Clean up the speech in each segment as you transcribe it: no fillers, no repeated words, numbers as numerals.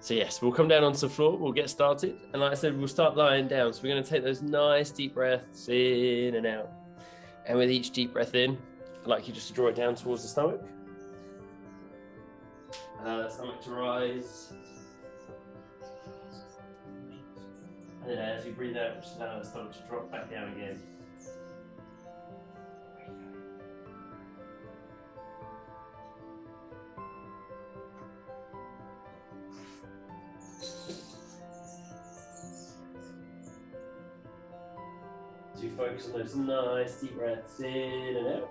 So yes, we'll come down onto the floor, we'll get started. And like I said, we'll start lying down. So we're going to take those nice deep breaths in and out. And with each deep breath in, I'd like you just to draw it down towards the stomach. Allow the stomach to rise. And then as you breathe out, just allow the stomach to drop back down again. So you focus on those nice deep breaths in and out.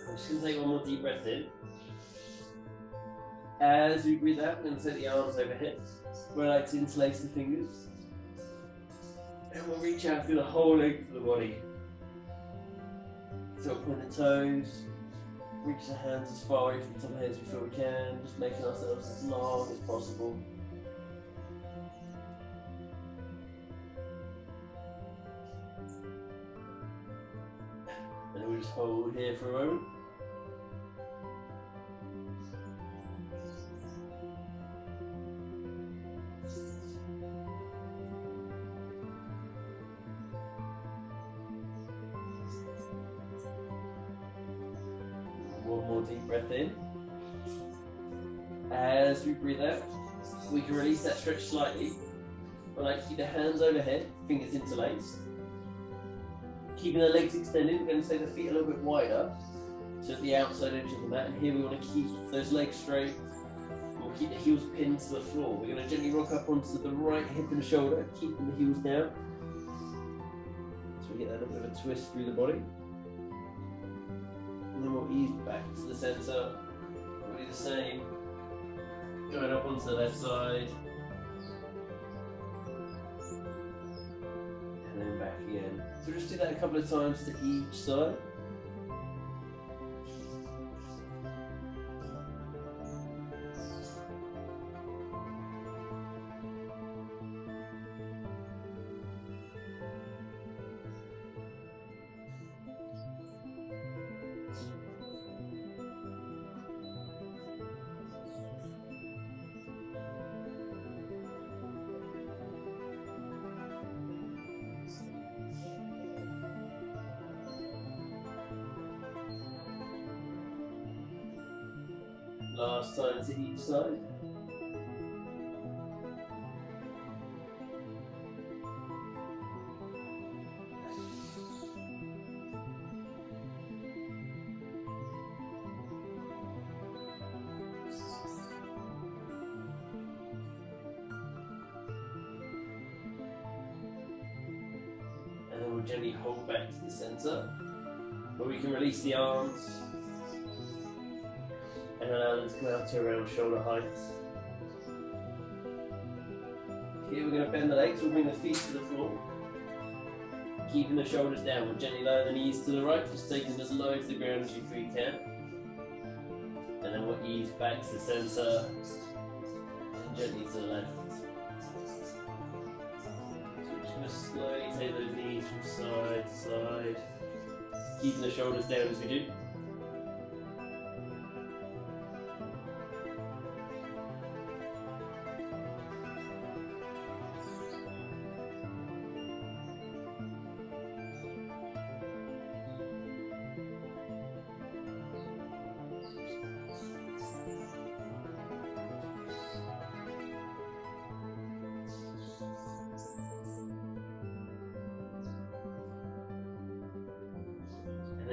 I'm just going to take one more deep breath in. As we breathe out, we're going to take the arms overhead. We're like to interlace the fingers. And we'll reach out through the whole length of the body. So we'll point the toes, reach the hands as far away from the top of the head as we feel we can, just making ourselves as long as possible. And then we'll just hold here for a moment. One more deep breath in. As we breathe out, we can release that stretch slightly. I like to keep the hands overhead, fingers interlaced. Keeping the legs extended, we're going to take the feet a little bit wider, so at the outside edge of the mat. And here we want to keep those legs straight. We'll keep the heels pinned to the floor. We're going to gently rock up onto the right hip and shoulder, keeping the heels down. So we get that little bit of a twist through the body. And then we'll ease back to the centre. We'll do the same. Going up onto the left side. And then back again. So just do that a couple of times to each side. Last time to each side. And then we'll gently hold back to the centre, where we can release the arms. And allow them to come out to around shoulder height. Here we're going to bend the legs, we'll bring the feet to the floor. Keeping the shoulders down, we'll gently lower the knees to the right, just taking them as low to the ground as you feel you can. And then we'll ease back to the centre, and gently to the left. So we're just going to slowly take those knees from side to side, keeping the shoulders down as we do.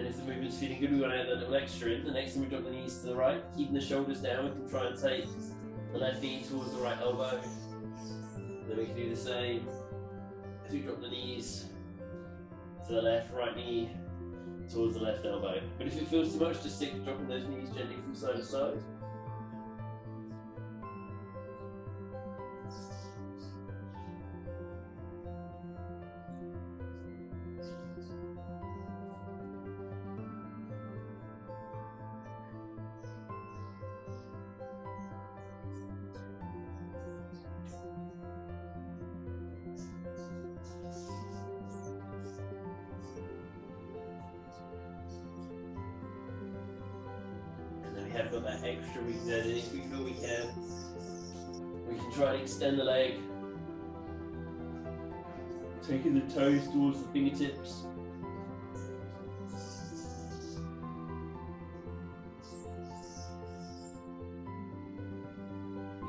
then if the movement's feeling good, we want to add that little extra in. The next time we drop the knees to the right, keeping the shoulders down, we can try and take the left knee towards the right elbow. Then we can do the same as we drop the knees to the left, right knee towards the left elbow. But if it feels too much, just stick to dropping those knees gently from side to side. Have got that extra we can add in if we feel we can. We can try and extend the leg, taking the toes towards the fingertips.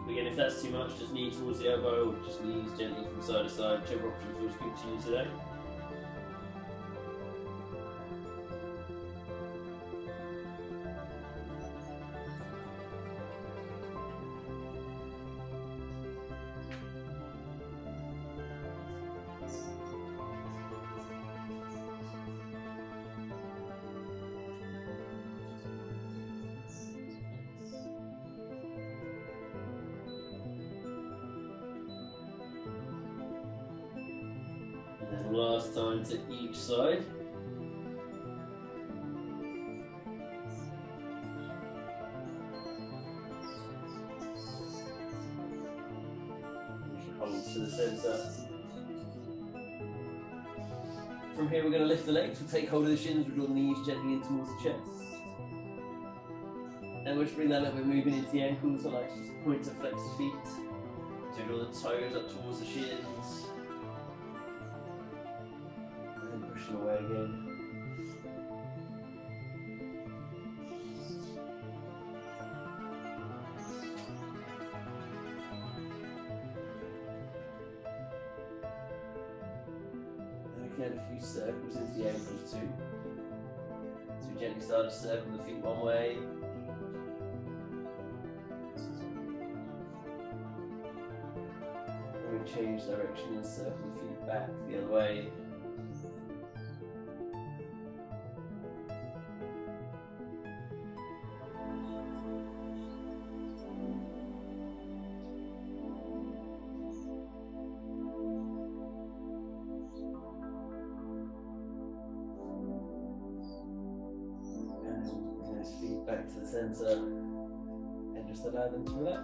Again, if that's too much, just knee towards the elbow, or just knees gently from side to side, whichever option feels good to you today. And last time to each side. Hold to the centre. From here we're going to lift the legs, we'll take hold of the shins, we'll draw the knees gently in towards the chest. And we'll just bring that a little bit moving into the ankles, so like just point to flex the feet. So draw the toes up towards the shins. Pushing away again. And we can add a few circles into the ankles too. So we gently start to circle the feet one way. And we change direction and circle the feet back the other way. Feet back to the centre and just allow them to relax.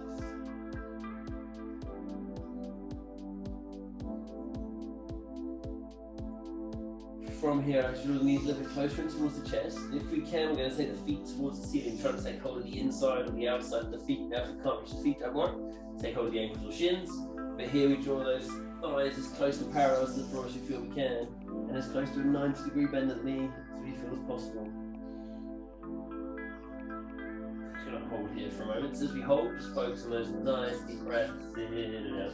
From here, I should draw the knees a little bit closer in towards the chest. If we can, we're going to take the feet towards the ceiling, trying to take hold of the inside and the outside of the feet. Now, if we can't reach the feet, don't worry. Take hold of the ankles or shins. But here we draw those thighs as close to parallel to the floor as we feel we can, and as close to a 90-degree bend at the knee as we feel as possible. Hold here for a moment. So as we hold, just focus on those nice deep breaths in and out.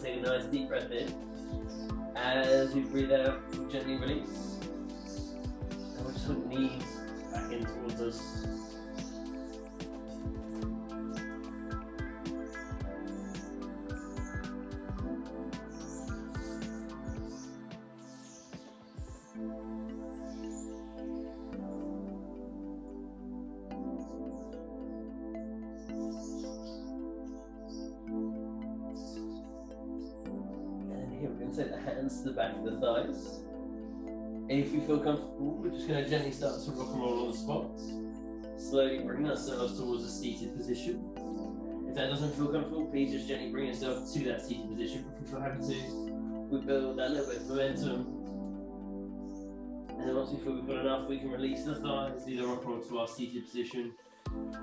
Take a nice deep breath in. As we breathe out, we'll gently release. And we'll just hook the knees back in towards us. going to take the hands to the back of the thighs. If you feel comfortable, we're just going to gently start to rock and roll on the spots. Slowly bring ourselves towards a seated position. If that doesn't feel comfortable, please just gently bring yourself to that seated position. If you feel happy to, we build that little bit of momentum. And then once we feel we've got enough, we can release the thighs, either rock and roll to our seated position,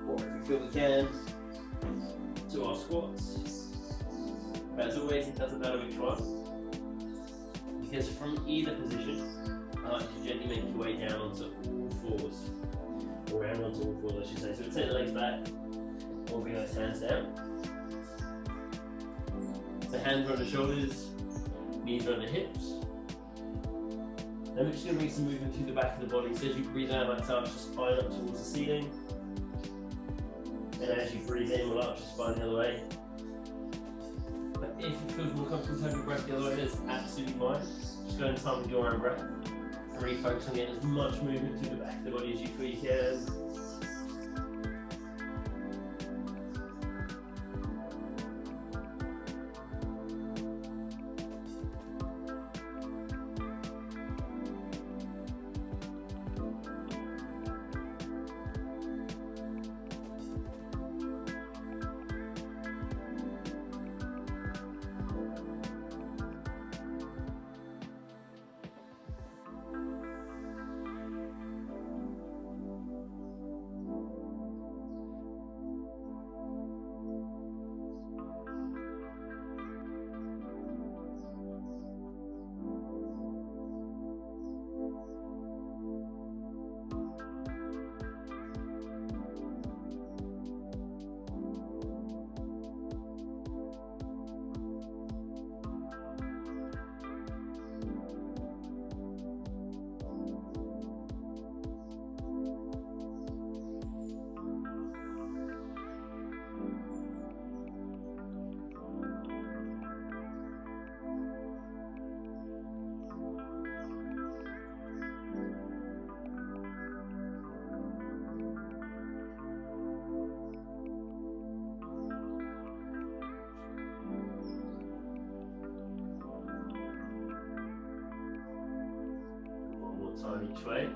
or if we feel we can, to our squats. But as always, it doesn't matter which one, because from either position, I like to gently make your way down onto all fours, or around onto all fours, I should say. So we'll take the legs back, or bring those hands down. So hands are on the shoulders, knees are on the hips. Then we're just going to bring some movement through the back of the body. So as you breathe out, like to arch the spine up towards the ceiling. And as you breathe in, we'll arch the spine the other way. But if it feels more comfortable to have your breath the other way, that's absolutely fine. Just go in time with your own breath. And refocus on getting as much movement through the back of the body as you feel you can. Time each way.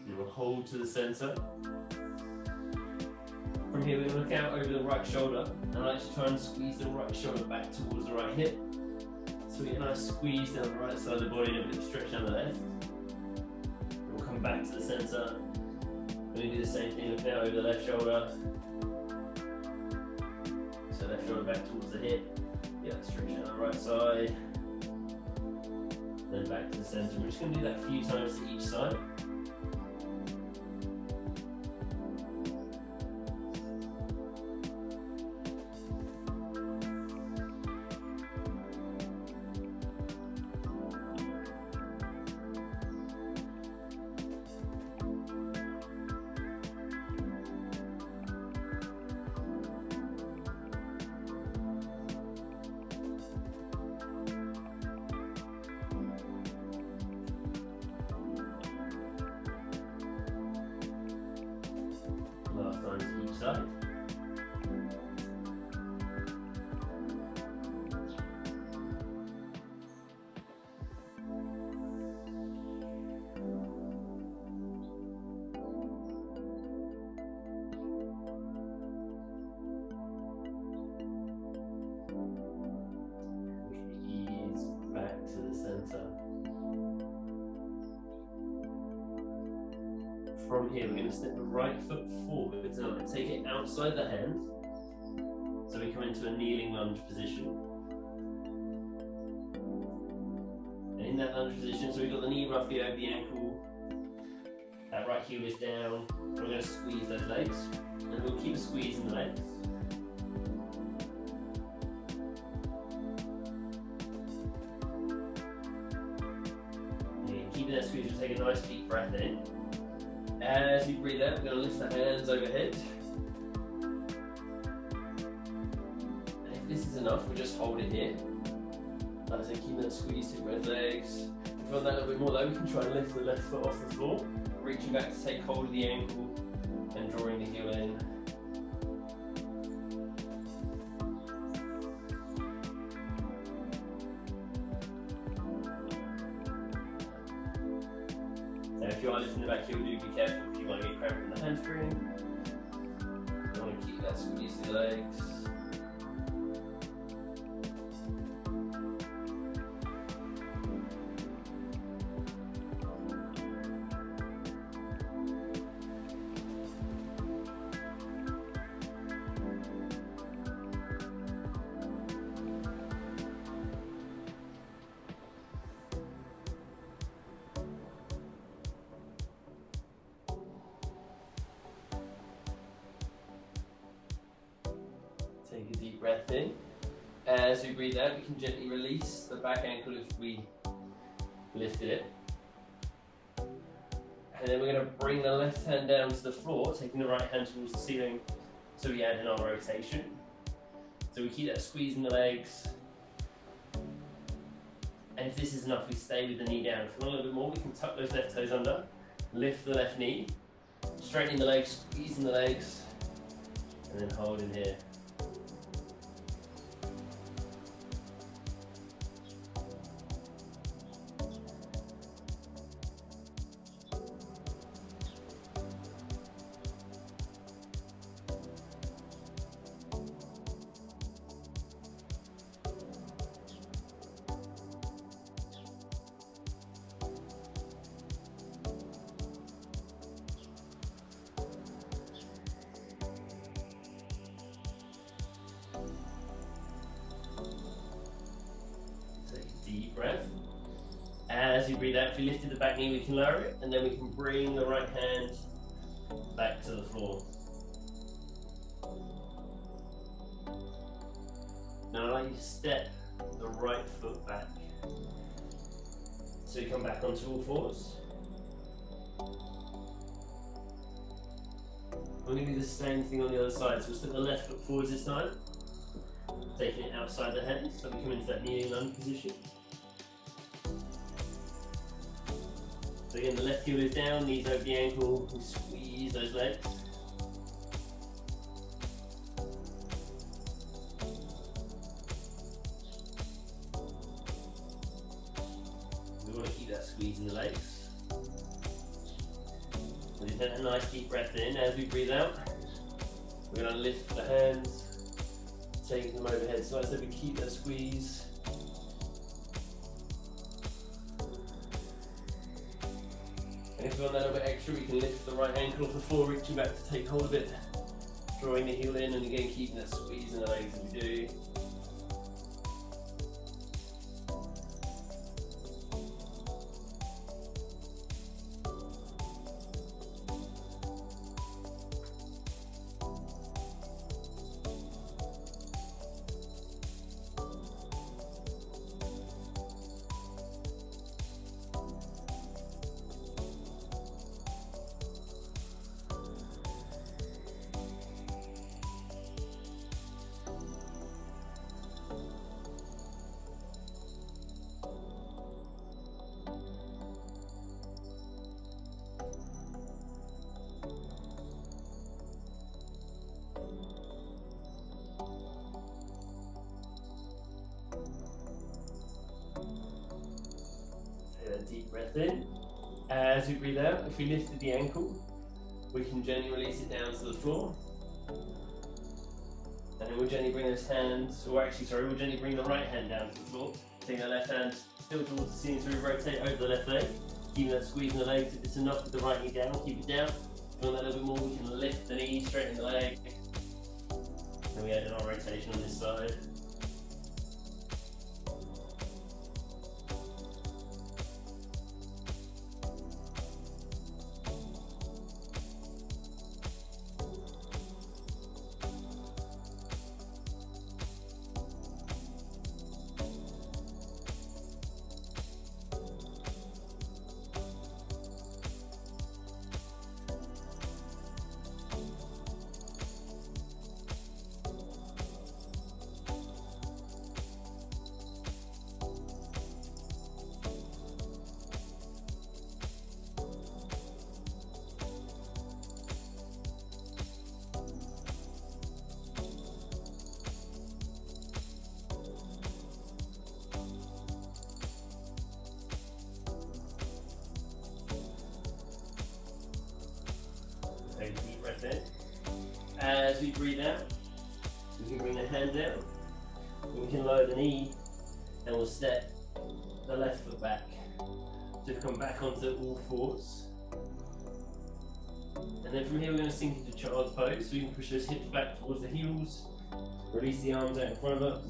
And we'll hold to the center. From here, we're going to look out over the right shoulder, and I like to try and squeeze the right shoulder back towards the right hip. So we get a nice squeeze down the right side of the body and a bit of stretch down the left. And we'll come back to the center. And we do the same thing, look out over the left shoulder. So left shoulder back towards the hip. Yeah, stretch down the right side. Then back to the center. We're just going to do that a few times to each side. Last time to each side. Ease back to the center. From here, we're going to step the right foot forwards and take it outside the hand. So we come into a kneeling lunge position. And in that lunge position, so we've got the knee roughly over the ankle, that right heel is down. We're going to squeeze those legs, and we'll keep squeezing the legs. And keeping that squeeze, we'll take a nice deep breath in. As you breathe out, we're going to lift the hands overhead. And if this is enough, we'll just hold it here. Like I say, keep that squeeze through both legs. If you want that a little bit more though, we can try and lift the left foot off the floor, reaching back to take hold of the ankle and drawing the heel in. if you are lifting the back heel, do be careful if you want to get cramp in the hamstring. You want to keep that squeeze to the legs. Take a deep breath in. As we breathe out, we can gently release the back ankle if we lifted it. And then we're going to bring the left hand down to the floor, taking the right hand towards the ceiling, so we add in our rotation. So we keep that squeeze in the legs. And if this is enough, we stay with the knee down. If we want a little bit more, we can tuck those left toes under, lift the left knee, straightening the legs, squeezing the legs, and then hold in here. Deep breath. As you breathe out, if you lifted the back knee, we can lower it, and then we can bring the right hand back to the floor. Now I'd like you to step the right foot back. So you come back onto all fours. We're going to do the same thing on the other side. So we'll step the left foot forwards this time, taking it outside the hands, so we come into that kneeling lunge position. So again, the left heel is down, knees over the ankle, we squeeze those legs. We want to keep that squeeze in the legs. So just take a nice deep breath in. As we breathe out, we're going to lift the hands, taking them overhead. So like I said, we keep that squeeze. And if we want that a little bit extra, we can lift the right ankle off the floor, reaching back to take hold of it, drawing the heel in, and again keeping that squeeze in the legs as we do. Deep breath in. As we breathe out, if we lifted the ankle, we can gently release it down to the floor. And then we'll gently bring those hands, or actually, sorry, we'll gently bring the right hand down to the floor. Taking the left hand still towards the ceiling, so we rotate over the left leg, keeping that squeeze in the legs. If it's enough with the right knee down, keep it down. If we want that a little bit more, we can lift the knee, straighten the leg. Then we add in our rotation on this side. as we breathe out, we can bring the hand down. We can lower the knee, and we'll step the left foot back. So come back onto all fours. And then from here we're going to sink into child's pose, so we can push those hips back towards the heels, release the arms out in front of us.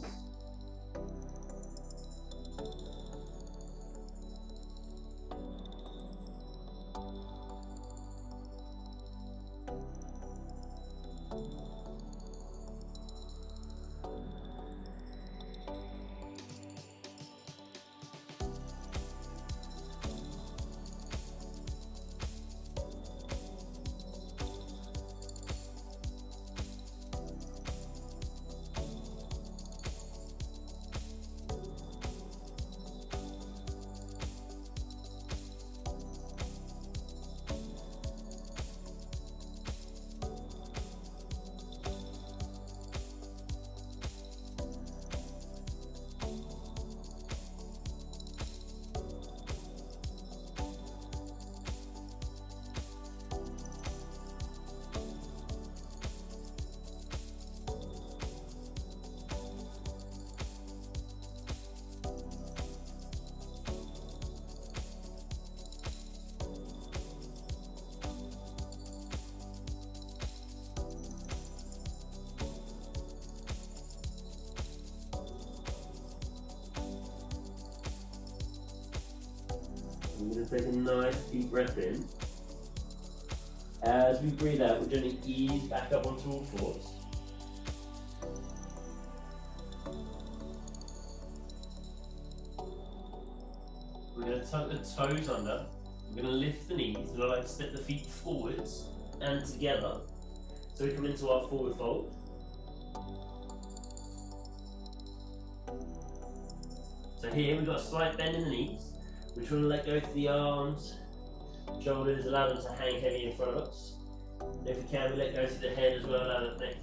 We're going to take a nice deep breath in. As we breathe out, we're going to ease back up onto all fours. We're going to tuck the toes under. We're going to lift the knees. We're going to step the feet forwards and together. So we come into our forward fold. So here we've got a slight bend in the knees. We're trying to let go to the arms, shoulders, allow them to hang heavy in front of us. And if we can, we let go to the head as well, allow the neck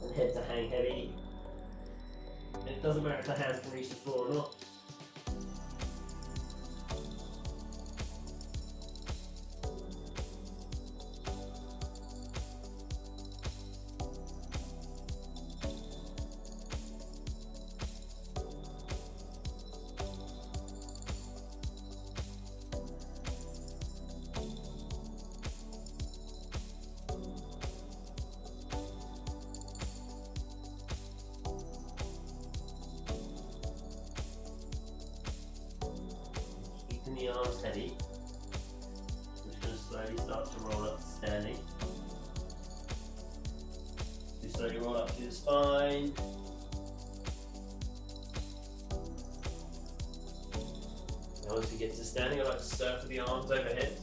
and head to hang heavy. And it doesn't matter if the hands can reach the floor or not. Keeping the arms heavy. We're just going to slowly start to roll up to standing. So slowly roll up through the spine. Now once we get to standing, I like to circle the arms overhead.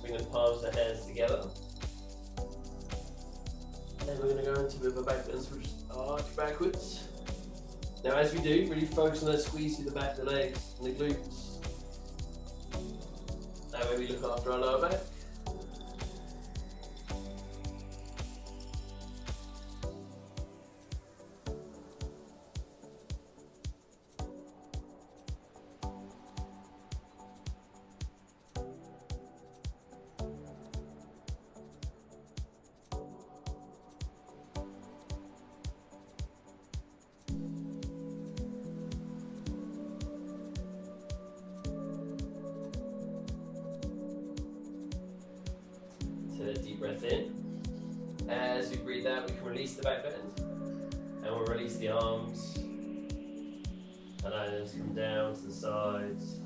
Bring the palms of the hands together. Then we're going to go into a bit of a back bend, so we just arch backwards. Now as we do, really focus on that squeeze through the back of the legs and the glutes. That way we look after our lower back. Deep breath in. As we breathe out, we can release the back bend, and we'll release the arms, allowing them to come down to the sides.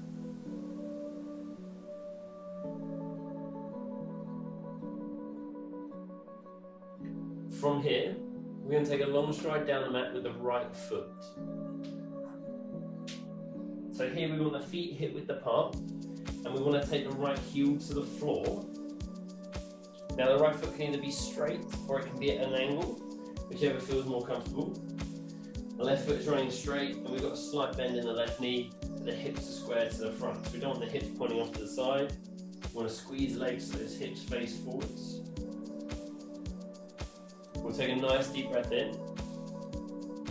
From here, we're going to take a long stride down the mat with the right foot. So here we want the feet hip width apart, and we want to take the right heel to the floor. Now the right foot can either be straight or it can be at an angle, whichever feels more comfortable. The left foot is running straight and we've got a slight bend in the left knee, but the hips are squared to the front. So we don't want the hips pointing off to the side. We want to squeeze the legs so those hips face forwards. We'll take a nice deep breath in.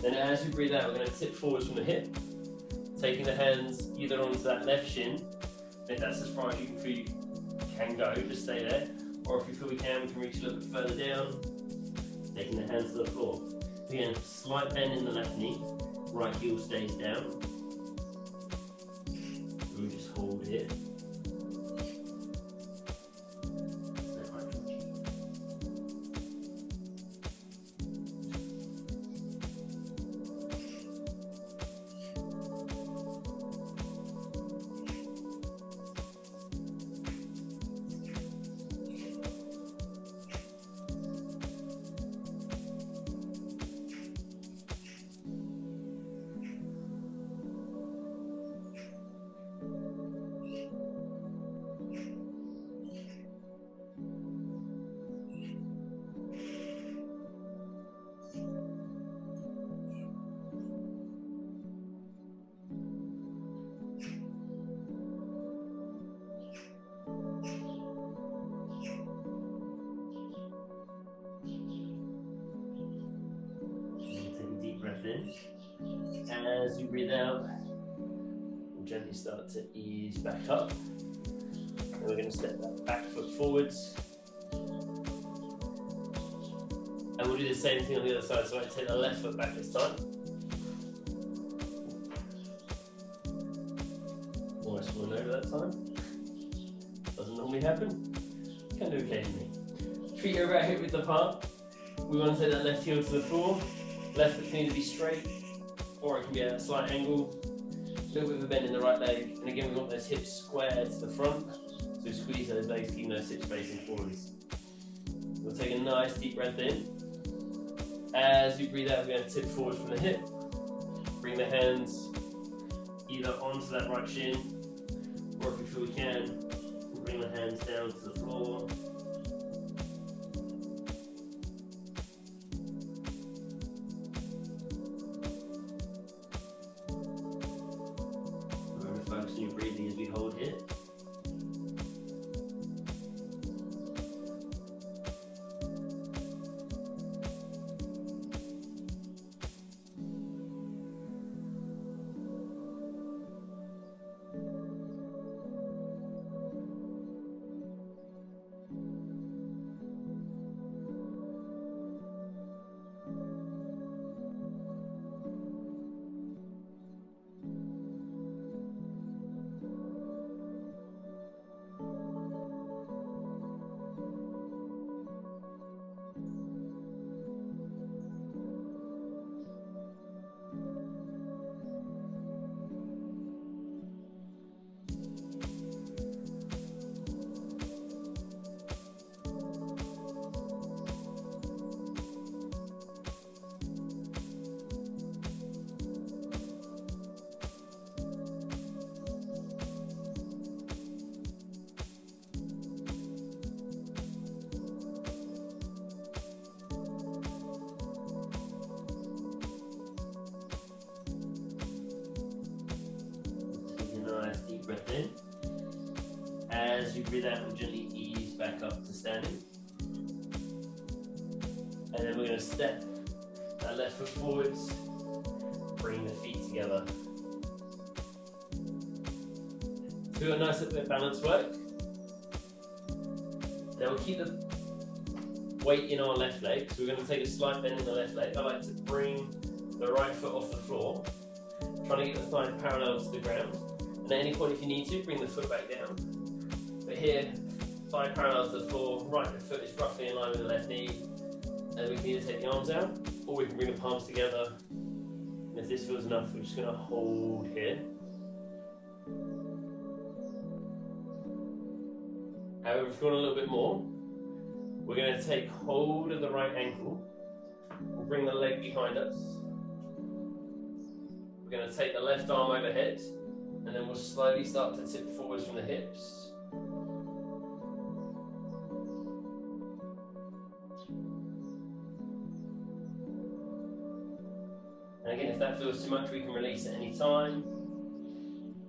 Then as we breathe out, we're going to tip forwards from the hip, taking the hands either onto that left shin. If that's as far as you can go, just stay there. Or if we feel we can reach a little bit further down. taking the hands to the floor. Again, slight bend in the left knee, right heel stays down. We just hold here. Breath in. As you breathe out, we'll gently start to ease back up. And we're going to step that back foot forwards. And we'll do the same thing on the other side. So I take the left foot back this time. Almost falling over that time. Doesn't normally happen. Can do occasionally. Feet are about hip width apart. We want to take that left heel to the floor. Left foot can either be straight, or it can be at a slight angle. A little bit of a bend in the right leg. And again, we want those hips squared to the front. So squeeze those legs, keeping those hips facing forwards. We'll take a nice deep breath in. As you breathe out, we're going to tip forward from the hip. Bring the hands either onto that right shin, or if we feel we can, we'll bring the hands down to the floor. Your breathing as we hold here. Breath in. As you breathe out, we'll gently ease back up to standing. And then we're going to step that left foot forwards, bring the feet together. So we've got a nice little bit of balance work. Now we'll keep the weight in our left leg, so we're going to take a slight bend in the left leg. I like to bring the right foot off the floor, trying to get the thigh parallel to the ground. And at any point if you need to, bring the foot back down. But here, thigh parallel to the floor, right foot is roughly in line with the left knee. And we can either take the arms out, or we can bring the palms together. And if this feels enough, we're just going to hold here. However, if you want a little bit more, we're going to take hold of the right ankle. We'll bring the leg behind us. We're going to take the left arm overhead, and then we'll slowly start to tip forwards from the hips. And again, if that feels too much, we can release at any time.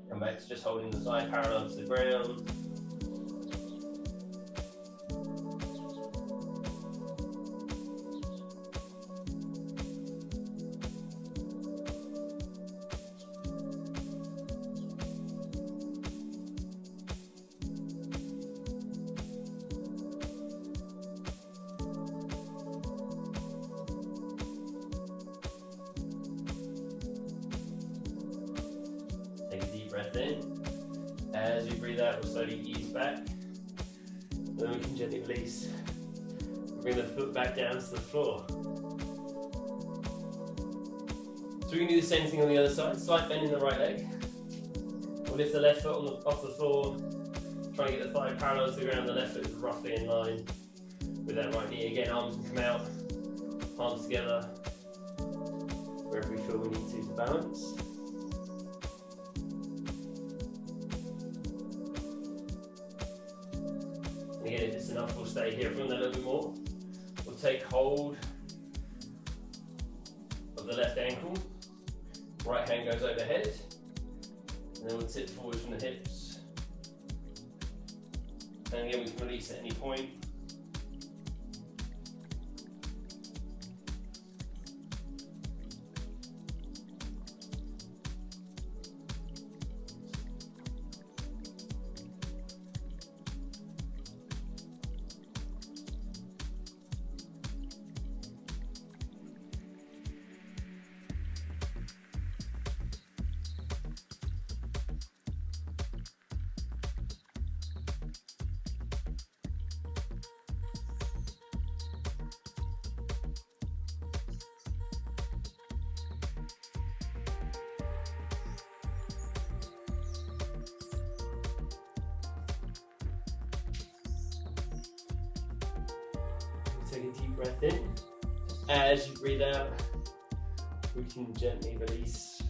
Come back to just holding the thigh parallel to the ground. breath in. As you breathe out, we'll slowly ease back. Then we can gently release. Bring the foot back down to the floor. So we can do the same thing on the other side. Slight bend in the right leg. We'll lift the left foot off the floor. Try and get the thigh parallel to the ground. The left foot is roughly in line with that right knee. Again, arms can come out, palms together. Wherever we feel we need to balance. And again, if it's enough, we'll stay here for a little bit more. We'll take hold of the left ankle. Right hand goes overhead. And then we'll tip forward from the hips. And again, we can release at any point. Take a deep breath in. As you breathe out, we can gently release.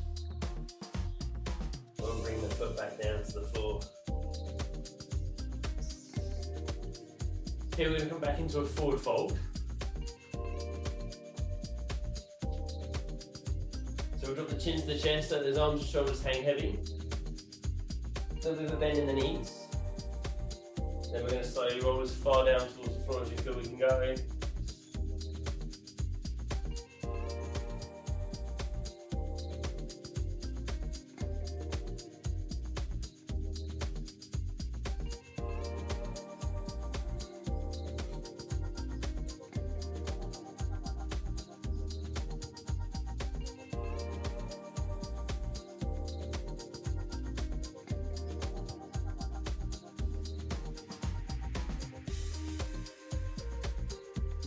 We'll bring the foot back down to the floor. Here we're going to come back into a forward fold. So we'll drop the chin to the chest, so those arms and shoulders hang heavy. A little bit of a bend in the knees. Then we're going to slowly roll as far down towards the floor as you feel we can go.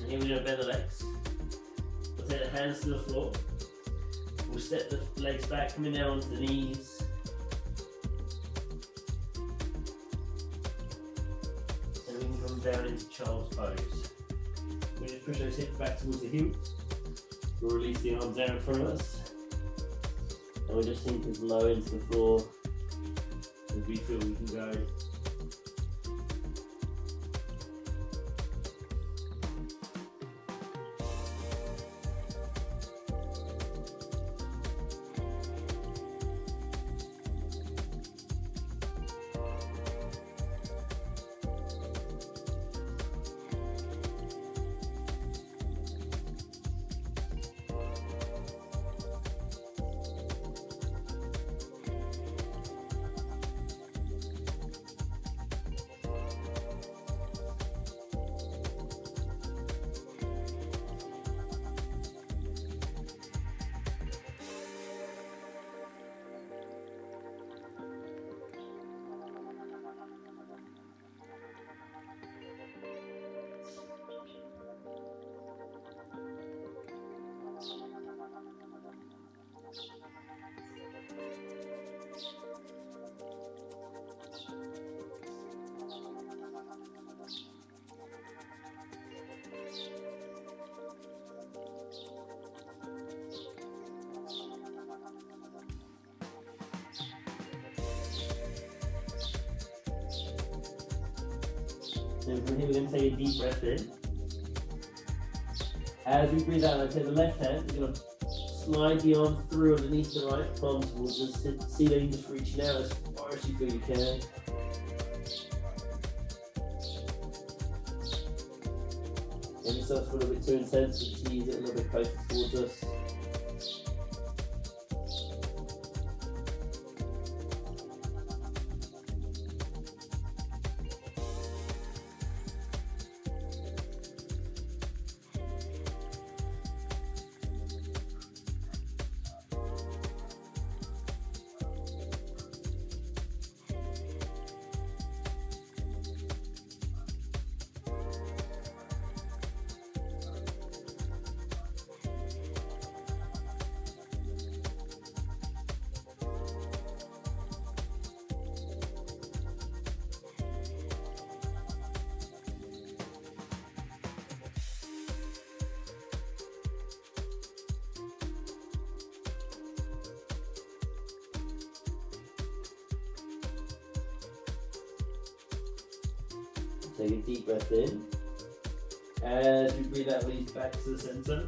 Here we're going to bend the legs. We'll take the hands to the floor. We'll step the legs back, coming down onto the knees. And we can come down into child's pose. We just push those hips back towards the heels. We'll release the arms down in front of us. And we'll just sink as low into the floor as we feel we can go. And from here, we're going to take a deep breath in. As we breathe out, I take the left hand, we're going to slide the arm through underneath the right, palm towards the ceiling, just reaching out as far as you feel you can. If it starts a little bit too intense, just ease it a little bit closer towards us. Take a deep breath in. As you breathe out, release back to the center.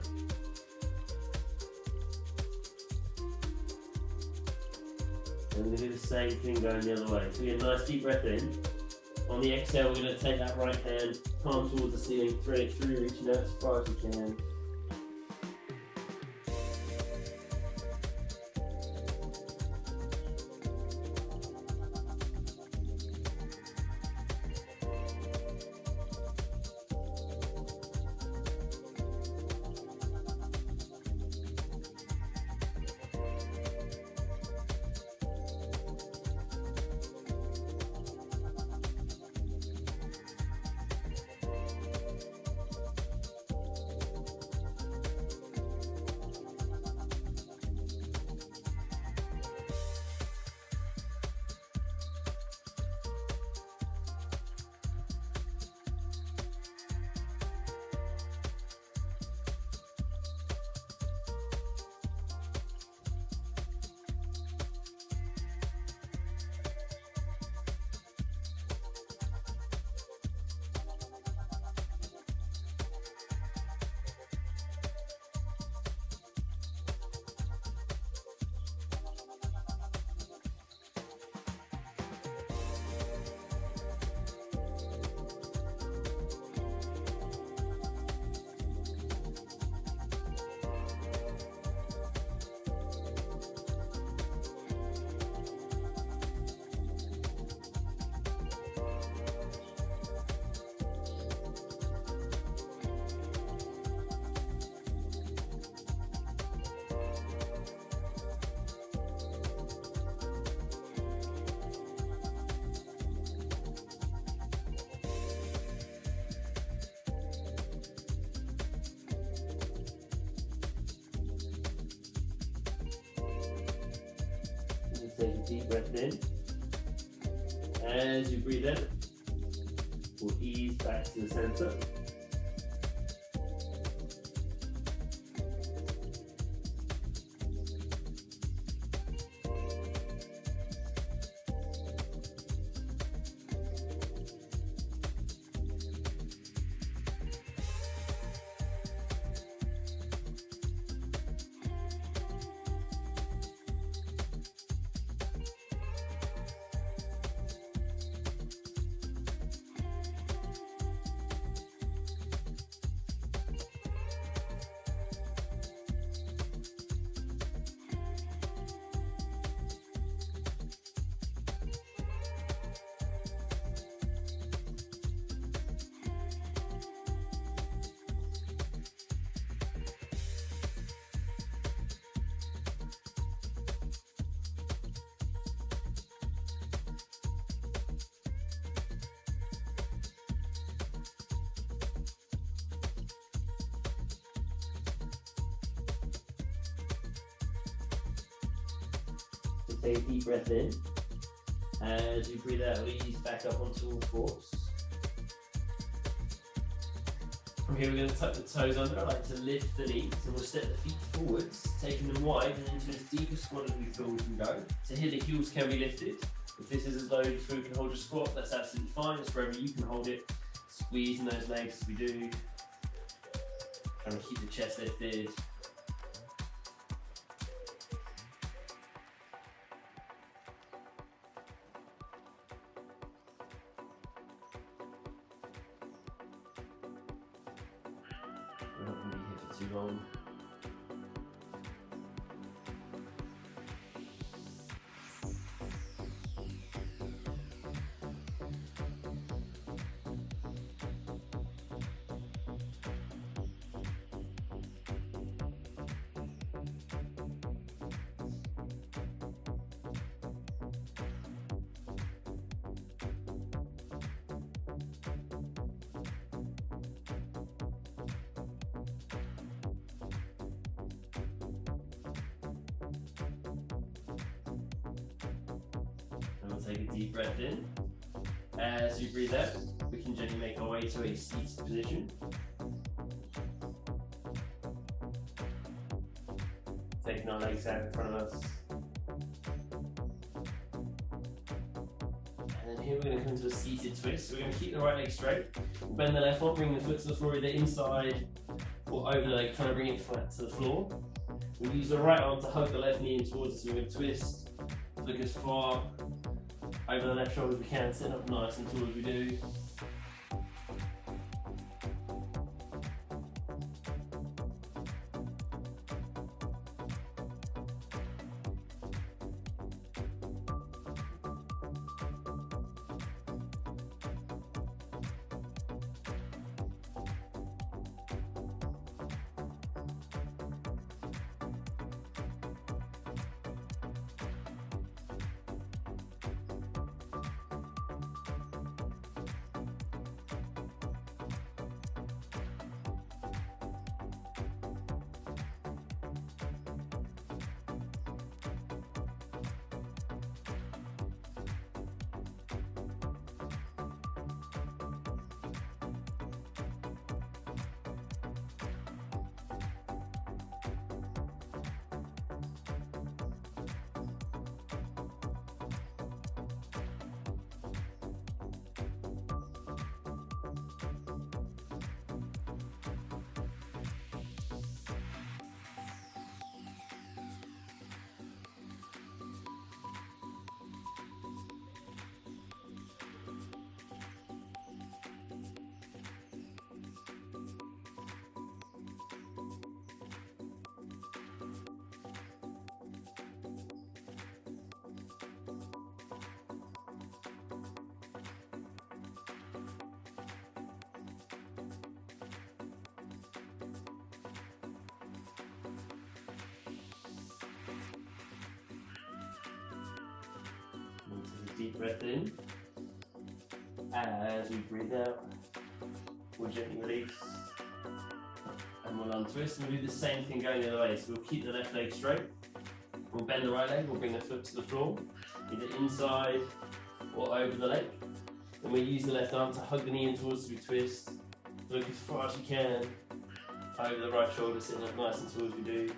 And we're going to do the same thing going the other way. So we get a nice deep breath in. On the exhale, we're going to take that right hand, palm towards the ceiling, thread it through, reaching out as far as we can. Take a deep breath in. As you breathe in, we'll ease back to the center. Take a deep breath in. As you breathe out, ease back up onto all fours. From here, we're going to tuck the toes under. I like to lift the knees, and we'll step the feet forwards, taking them wide and into as deep a squat as we feel we can go. So here, the heels can be lifted. If this is as low as you feel you can hold your squat, that's absolutely fine. It's wherever you can hold it. Squeezing those legs as we do. Trying to keep the chest lifted. We're not going to be here for too long. We'll take a deep breath in. As you breathe out, we can gently make our way to a seated position. Taking our legs out in front of us. And then here we're going to come to a seated twist. So we're going to keep the right leg straight, bend the left one, bring the foot to the floor either inside or over the leg, trying to bring it flat to the floor. We'll use the right arm to hug the left knee in towards us. So we're going to twist, look as far over the left shoulder as we can, sit up nice and tall as we do. Deep breath in. As we breathe out, we'll gently release. And we'll untwist, and we'll do the same thing going the other way. So we'll keep the left leg straight. We'll bend the right leg, we'll bring the foot to the floor, either inside or over the leg. Then we'll use the left arm to hug the knee in towards us as we twist. Look as far as you can over the right shoulder, sitting up nice and tall as we do.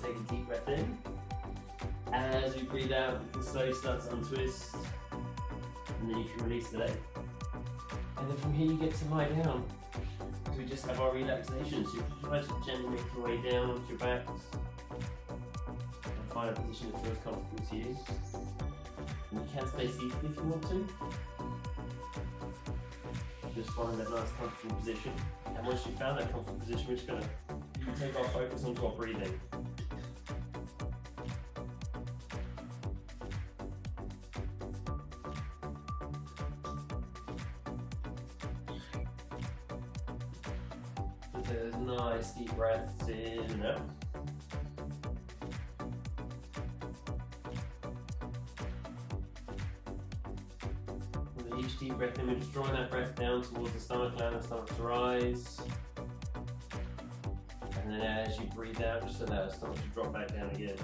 Take a deep breath in. As you breathe out, you can slowly start to untwist, and then you can release the leg. And then from here you get to lie down. So we just have our relaxation. So you try to gently make your way down onto your back and find a position that feels comfortable to you. And you can stay seated if you want to. Just find that nice comfortable position. And once you've found that comfortable position, we're just going to take our focus onto our breathing. Take those nice deep breaths in and out. With each deep breath in, we're just drawing that breath down towards the stomach, allowing the stomach to rise. And then as you breathe out, just allow the stomach to drop back down again.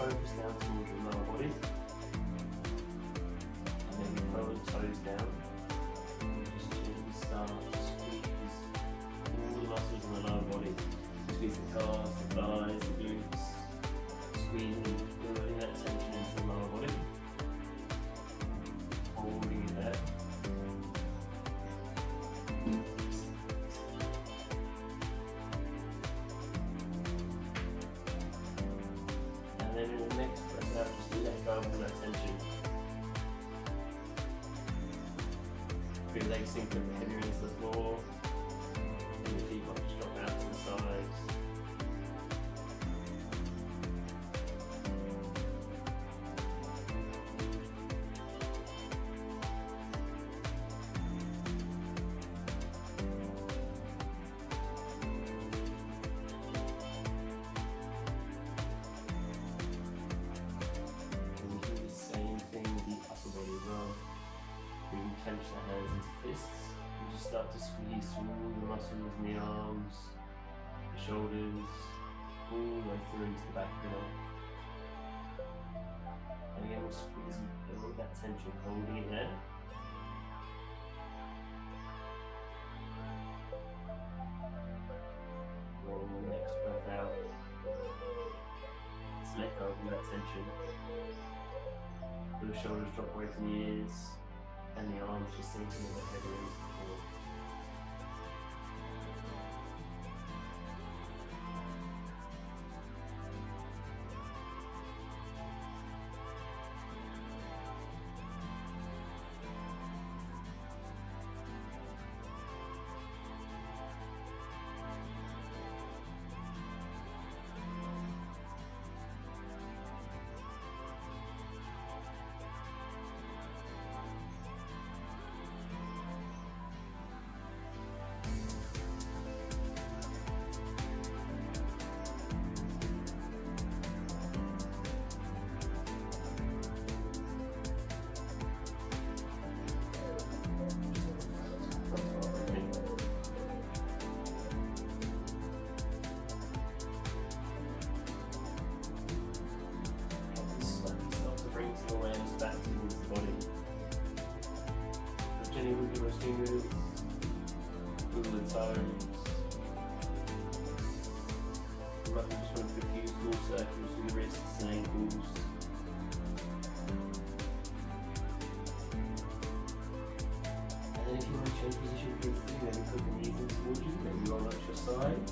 focus down towards your lower body. And then you curl the toes down. And just gently start to squeeze all the muscles in the lower body. Squeeze the calves, the thighs, the glutes. Squeezing, building that tension into the lower body. Holding it there. And then in the next breath out, just let go of all that tension. Feel your legs sink a bit heavier into the floor. And your feet might just drop out to the sides. Clench the hands into fists and just start to squeeze through all the muscles in the arms, the shoulders, all the way through into the back of the neck. And again, we'll squeeze and build that tension, holding it there. Rolling the next breath out. Let's let go of that tension. The shoulders drop away from the ears. And the arms just sinking a bit heavier into the floor. Back towards the body. So gently with your fingers, wiggle the toes. You might just want to diffuse small circles with your wrists and ankles. And then if you want to change position briefly, maybe put the knees in towards you, maybe roll out to your side.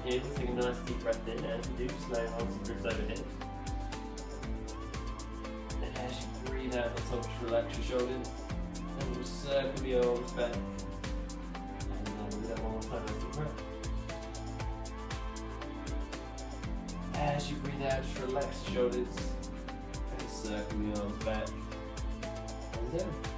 Here, take a nice deep breath in as you do, slow arms and drift overhead. And as you breathe out the top, just relax your shoulders and we'll circle the arms back. And then we'll do that one more time, nice deep breath. As you breathe out, just relax the shoulders and circle the arms back. And down.